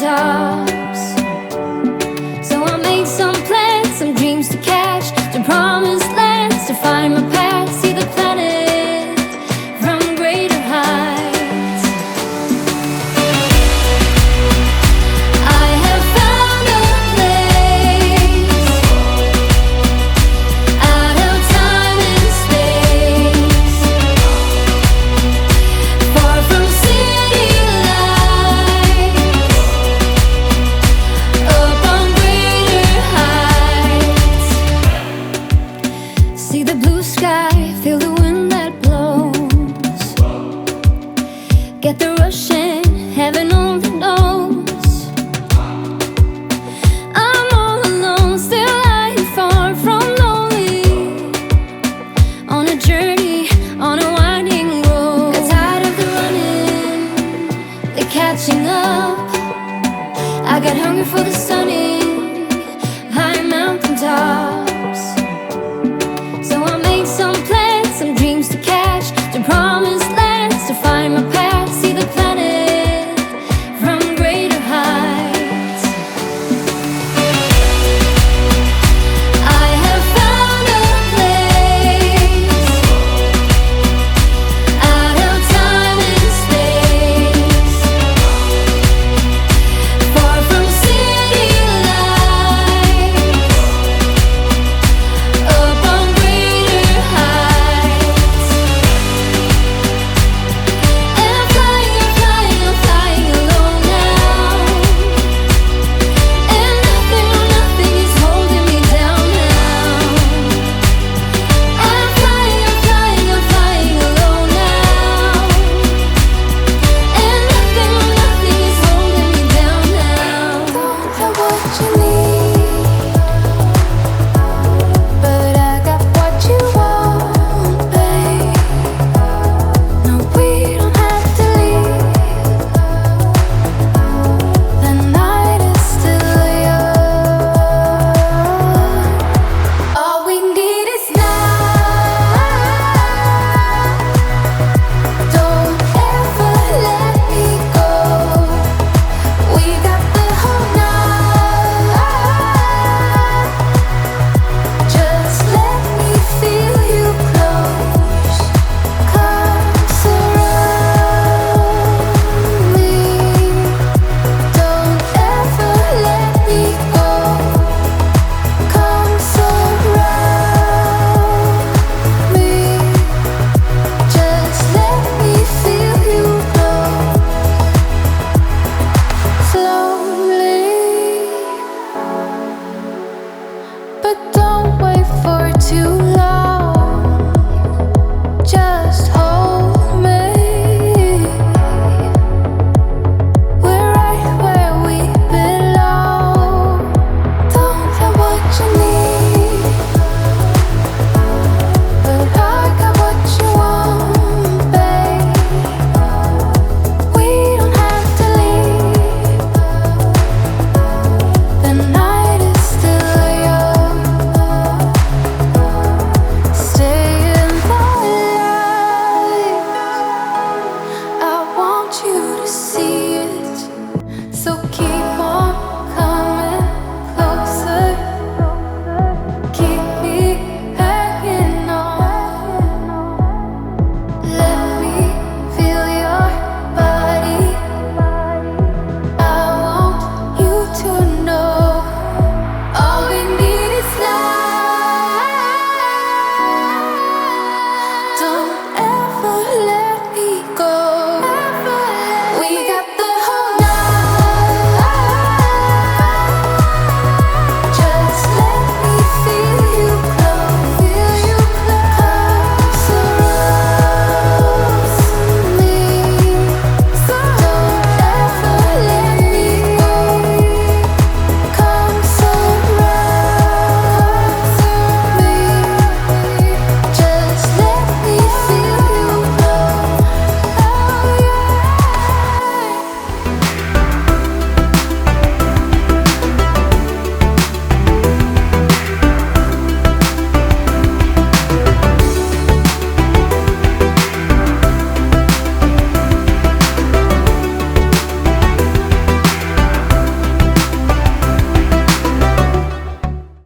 mountaintops. So I made some plans, some dreams to catch, to promised lands, to find my path, see the planet from greater heights. I have found a place out of time and space, far from city lights, up on greater heights. See the blue sky, feel the wind that blows, get the rush in, heaven only knows. I'm all alone, still lying far from lonely, on a journey, on a winding road. Got tired of the running, the catching up. I got hunger for the sunny high mountaintop.